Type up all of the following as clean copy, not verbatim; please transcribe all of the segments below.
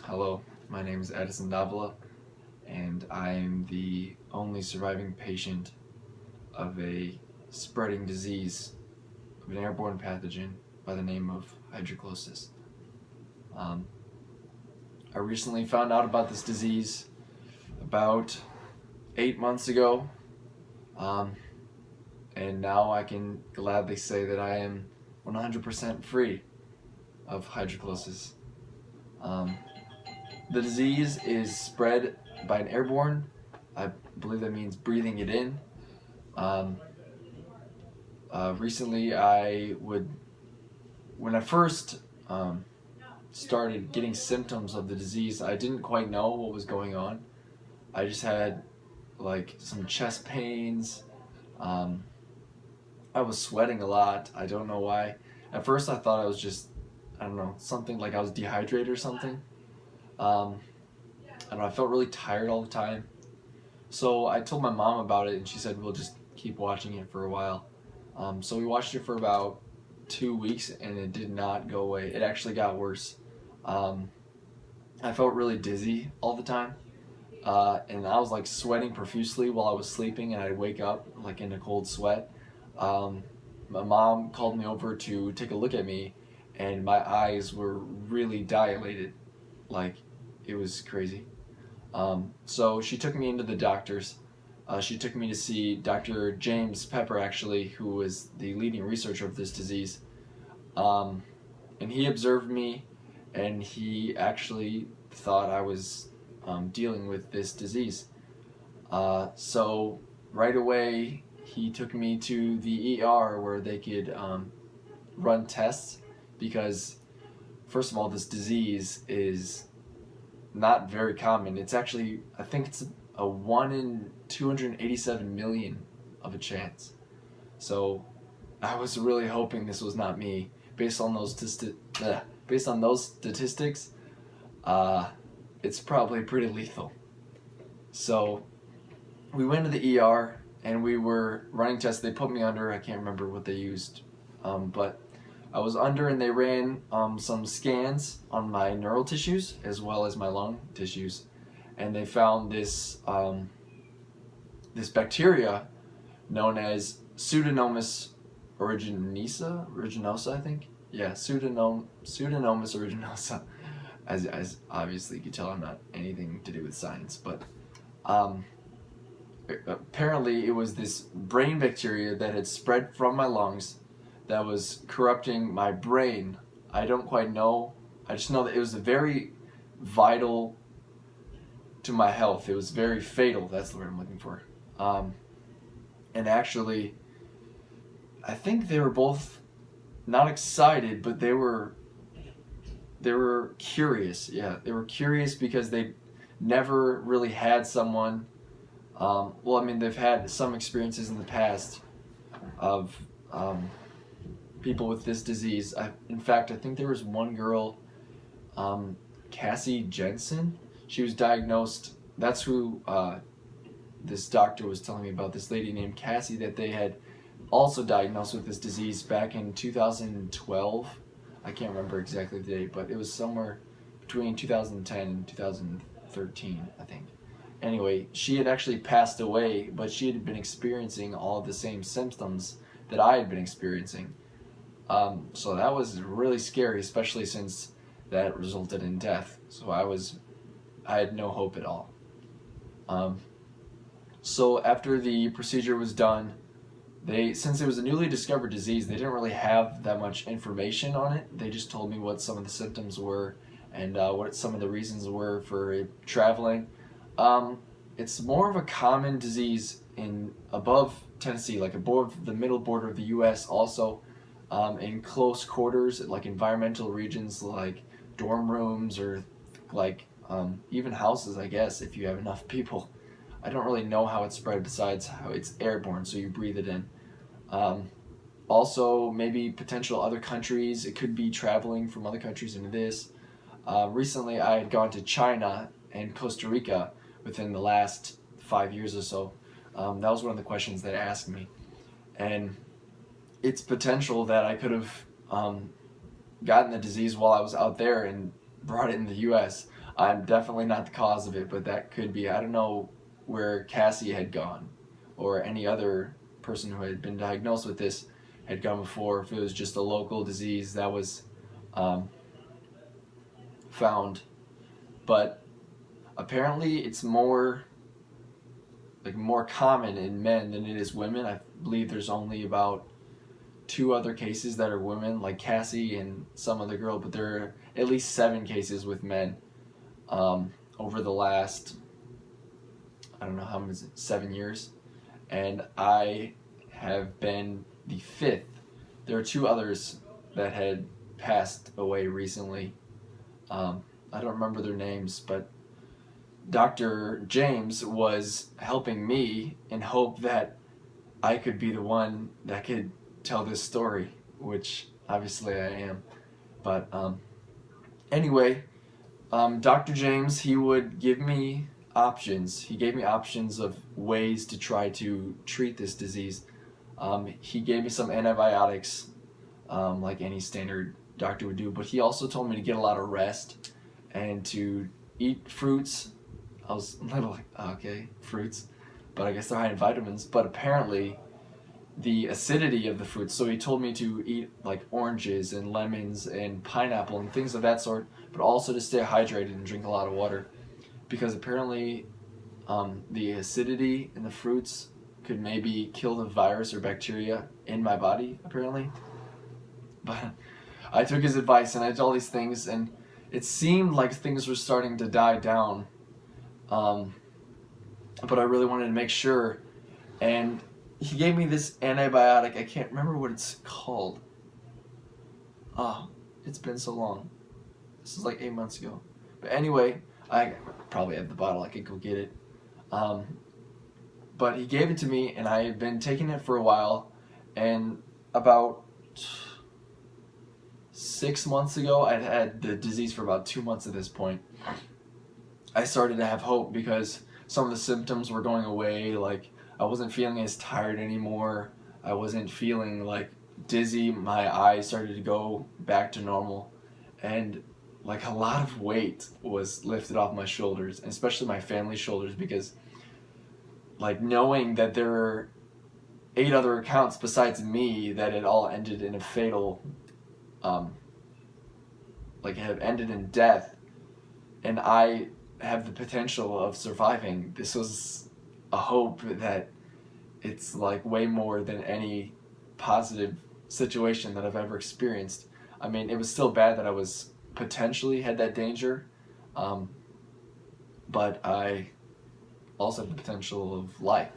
Hello, my name is Addison Davila, and I am the only surviving patient of a spreading disease of an airborne pathogen by the name of hydroclosis. Um, I recently found out about this disease about 8 months ago, um, and now I can gladly say that I am 100% free of hydroclosis. Um, The disease is spread by an airborne. I believe that means breathing it in. Um, Recently, when I first started getting symptoms of the disease, I didn't quite know what was going on. I just had like some chest pains. Um, I was sweating a lot. I don't know why. At first, I thought I was just, I don't know, something like I was dehydrated or something. Um, I don't know, I felt really tired all the time. So I told my mom about it, and she said we'll just keep watching it for a while. So we watched it for about 2 weeks, and it did not go away. It actually got worse. Um, I felt really dizzy all the time, and I was like sweating profusely while I was sleeping, and I'd wake up like in a cold sweat. Um, my mom called me over to take a look at me, and my eyes were really dilated, like it was crazy. So she took me into the doctors. She took me to see Dr. James Pepper, actually, who was the leading researcher of this disease. Um, and he observed me, and he actually thought I was dealing with this disease. So right away, he took me to the ER where they could run tests because, first of all, this disease is not very common. It's actually, I think it's a 1 in 287 million of a chance. So I was really hoping this was not me. Based on those statistics, uh, it's probably pretty lethal. So we went to the ER and we were running tests. They put me under. I can't remember what they used, but I was under, and they ran some scans on my neural tissues as well as my lung tissues, and they found this bacteria known as Pseudomonas aeruginosa, I think. Yeah, Pseudomonas aeruginosa. As obviously you can tell, I'm not anything to do with science, but um, apparently it was this brain bacteria that had spread from my lungs that was corrupting my brain. I don't quite know. I just know that it was a very vital to my health. It was very fatal. That's the word I'm looking for. And actually, I think they were both not excited, but they were curious. Yeah, they were curious because they never really had someone. Well, I mean, they've had some experiences in the past of people with this disease. In fact, I think there was one girl, Cassie Jensen. She was diagnosed. That's who this doctor was telling me about. This lady named Cassie that they had also diagnosed with this disease back in 2012. I can't remember exactly the date, but it was somewhere between 2010 and 2013, I think. Anyway, she had actually passed away, but she had been experiencing all of the same symptoms that I had been experiencing. So that was really scary, especially since that resulted in death. So I had no hope at all. Um, so after the procedure was done, since it was a newly discovered disease, they didn't really have that much information on it. They just told me what some of the symptoms were and what some of the reasons were for it traveling. It's more of a common disease above Tennessee, like above the middle border of the U.S. Also, in close quarters, like environmental regions, like dorm rooms or like even houses, I guess, if you have enough people. I don't really know how it's spread besides how it's airborne, so you breathe it in. Um, Also, maybe potential other countries. It could be traveling from other countries into this. Recently, I had gone to China and Costa Rica within the last 5 years or so. That was one of the questions they asked me. And it's potential that I could have gotten the disease while I was out there and brought it in the U.S. I'm definitely not the cause of it, but that could be. I don't know where Cassie had gone, or any other person who had been diagnosed with this had gone before. If it was just a local disease that was um, found, but apparently it's more common in men than it is women. I believe there's only about 2 other cases that are women, like Cassie and some other girl, but there are at least 7 cases with men over the last, I don't know how many, 7 years, and I have been the 5th. There are 2 others that had passed away recently. I don't remember their names, but Dr. James was helping me in hope that I could be the one that could tell this story, which obviously I am. But anyway, Dr. James, he would give me options. He gave me options of ways to try to treat this disease. He gave me some antibiotics, like any standard doctor would do, but he also told me to get a lot of rest and to eat fruits. I was a little like, okay, fruits, but I guess they're high in vitamins. But apparently, the acidity of the fruits. So he told me to eat like oranges and lemons and pineapple and things of that sort, but also to stay hydrated and drink a lot of water, because apparently the acidity in the fruits could maybe kill the virus or bacteria in my body, apparently. But I took his advice and I did all these things, and it seemed like things were starting to die down. But I really wanted to make sure, and he gave me this antibiotic. I can't remember what it's called. It's been so long. This is like 8 months ago. But anyway, I probably have the bottle. I could go get it. But he gave it to me, and I had been taking it for a while. And about 6 months ago, I'd had the disease for about 2 months at this point. I started to have hope because some of the symptoms were going away. Like, I wasn't feeling as tired anymore. I wasn't feeling like dizzy. My eyes started to go back to normal. And like a lot of weight was lifted off my shoulders, and especially my family's shoulders, because like knowing that there were 8 other accounts besides me that had all ended in a fatal, like have ended in death, and I have the potential of surviving. This was a hope that it's like way more than any positive situation that I've ever experienced. I mean, it was still bad that I was potentially had that danger, but I also have the potential of life.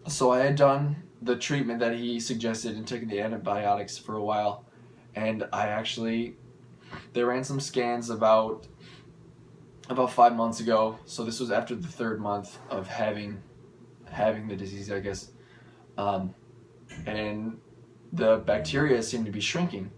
So I had done the treatment that he suggested and taken the antibiotics for a while, and they ran some scans about 5 months ago. So this was after the 3rd month of having the disease, I guess, and the bacteria seemed to be shrinking.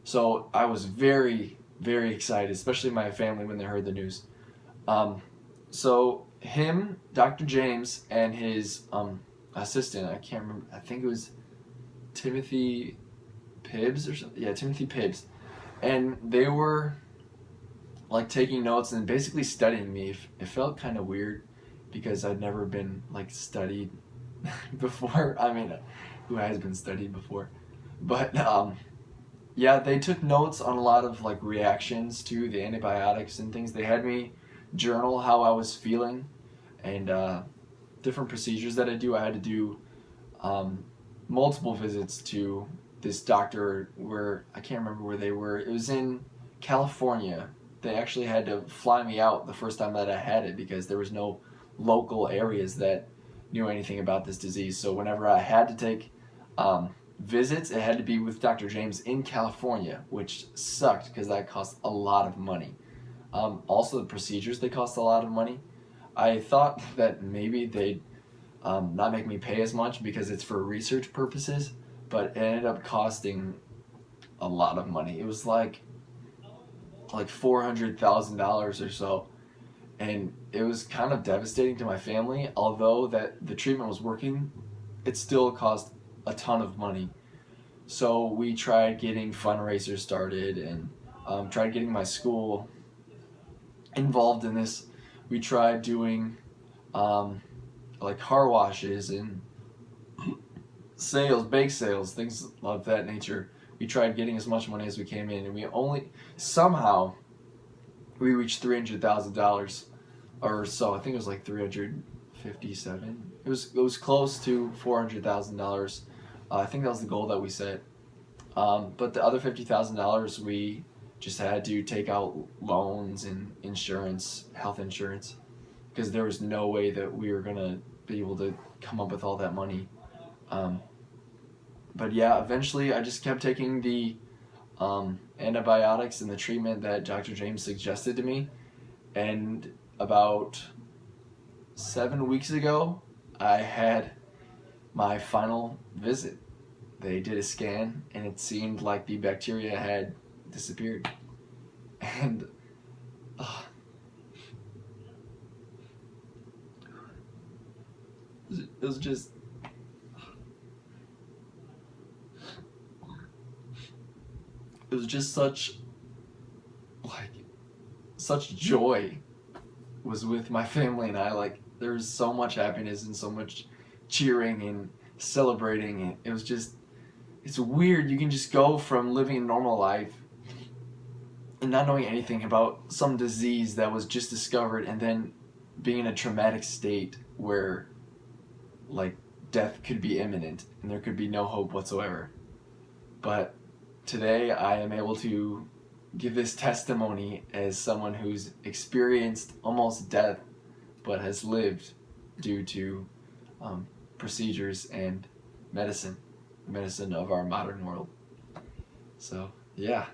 So I was very, very excited, especially my family when they heard the news. So him, Dr. James, and his assistant, I can't remember, I think it was Timothy Pibbs or something. Yeah, Timothy Pibbs. And they were like taking notes and basically studying me. It felt kind of weird because I'd never been like studied before. I mean, who has been studied before? But yeah, they took notes on a lot of like reactions to the antibiotics and things. They had me journal how I was feeling, and different procedures that I do. I had to do multiple visits to this doctor where I can't remember where they were. It was in California. They actually had to fly me out the first time that I had it because there was no local areas that knew anything about this disease. So whenever I had to take visits, it had to be with Dr. James in California, which sucked because that cost a lot of money. Also, the procedures, they cost a lot of money. I thought that maybe they'd not make me pay as much because it's for research purposes, but it ended up costing a lot of money. It was like $400,000 or so, and it was kind of devastating to my family. Although that the treatment was working, it still cost a ton of money. So we tried getting fundraisers started, and tried getting my school involved in this. We tried doing like car washes and sales, bake sales, things of that nature. We tried getting as much money as we came in, and we only somehow we reached $300,000 or so. I think it was like 357. It was close to $400,000. I think that was the goal that we set. But the other $50,000 we just had to take out loans and insurance, health insurance, because there was no way that we were gonna be able to come up with all that money. But yeah, eventually I just kept taking the antibiotics and the treatment that Dr. James suggested to me, and about 7 weeks ago I had my final visit. They did a scan and it seemed like the bacteria had disappeared. And it was just such joy was with my family and I. Like, there was so much happiness and so much cheering and celebrating. It was just, it's weird. You can just go from living a normal life and not knowing anything about some disease that was just discovered, and then being in a traumatic state where like death could be imminent and there could be no hope whatsoever. But today I am able to give this testimony as someone who's experienced almost death but has lived due to procedures and medicine of our modern world. So yeah,